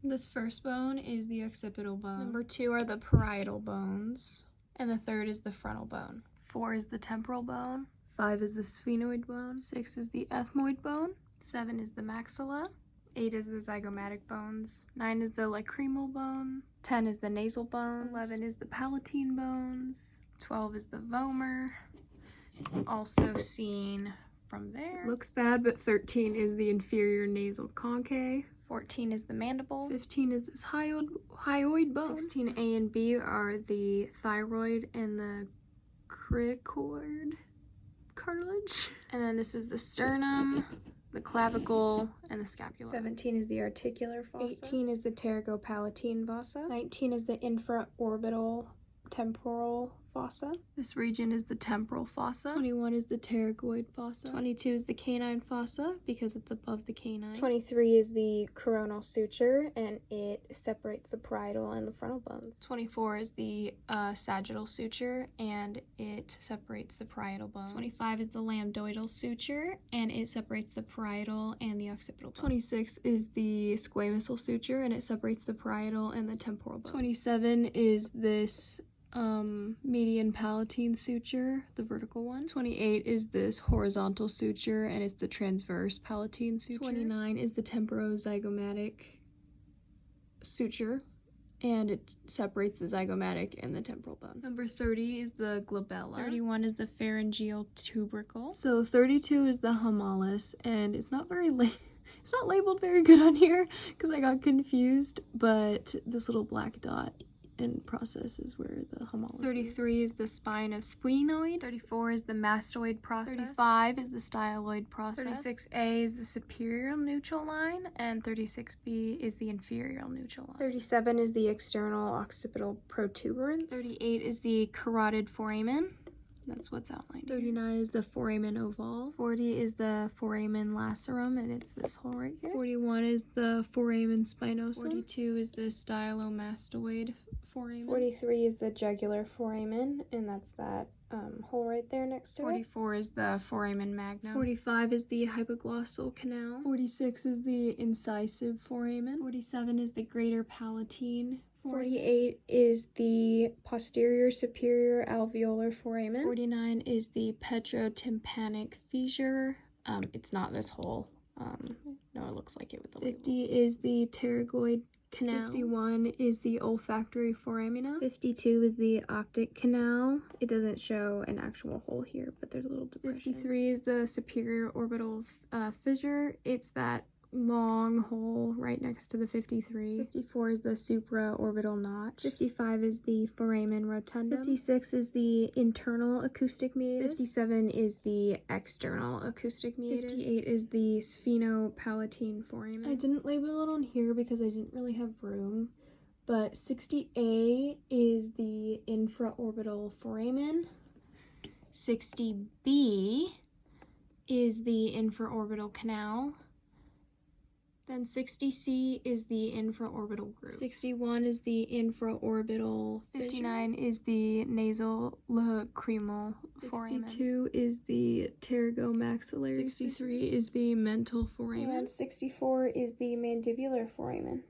This first bone is the occipital bone. Number 2 are the parietal bones. And the third is the frontal bone. 4 is the temporal bone. 5 is the sphenoid bone. 6 is the ethmoid bone. 7 is the maxilla. 8 is the zygomatic bones. 9 is the lacrimal bone. 10 is the nasal bones. 11 is the palatine bones. 12 is the vomer. It's also seen from there. Looks bad, but 13 is the inferior nasal concave. 14 is the mandible. 15 is this hyoid bone. 16 A and B are the thyroid and the cricoid cartilage. And then this is the sternum, the clavicle, and the scapula. 17 is the articular fossa. 18 is the pterygopalatine fossa. 19 is the infraorbital temporal fossa. This region is the temporal fossa. 21 is the pterygoid fossa. 22 is the canine fossa because it's above the canine. 23 is the coronal suture, and it separates the parietal and the frontal bones. 24 is the sagittal suture, and it separates the parietal bones. 25 is the lambdoidal suture, and it separates the parietal and the occipital bones. 26 is the squamosal suture, and it separates the parietal and the temporal bones. 27 is this median palatine suture, the vertical one. 28 is this horizontal suture, and it's the transverse palatine suture. 29 is the temporozygomatic suture, and it separates the zygomatic and the temporal bone. Number 30 is the glabella. 31 is the pharyngeal tubercle. So 32 is the humerus, and it's not labeled very good on here because I got confused, but this little black dot in process is where the humerus 33 is the spine of sphenoid. 34 is the mastoid process. 35 is the styloid process. 36A is the superior neutral line, and 36B is the inferior neutral line. 37 is the external occipital protuberance. 38 is the carotid foramen. That's what's outlined. 39 is the foramen ovale. 40 is the foramen lacerum, and it's this hole right here. 41 is the foramen spinosum. 42 is the stylomastoid foramen. 43 is the jugular foramen, and that's that hole right there next to 44 is the foramen magnum. 45 is the hypoglossal canal. 46 is the incisive foramen. 47 is the greater palatine. 48 is the posterior superior alveolar foramen. 49 is the petrotympanic fissure. It's not this hole. No, it looks like it with the label. 50 is the pterygoid canal. 51 is the olfactory foramina. 52 is the optic canal. It doesn't show an actual hole here, but there's a little depression. 53 is the superior orbital fissure. It's that long hole right next to the 53. 54 is the supraorbital notch. 55 is the foramen rotundum. 56 is the internal acoustic meatus. 57 is the external acoustic meatus. 58 is the sphenopalatine foramen. I didn't label it on here because I didn't really have room, but 60A is the infraorbital foramen. 60B is the infraorbital canal. Then 60C is the infraorbital groove. 61 is the infraorbital fissure. 59 is the nasal lacrimal foramen. 62 is the pterygomaxillary. 63 is the mental foramen. And 64 is the mandibular foramen.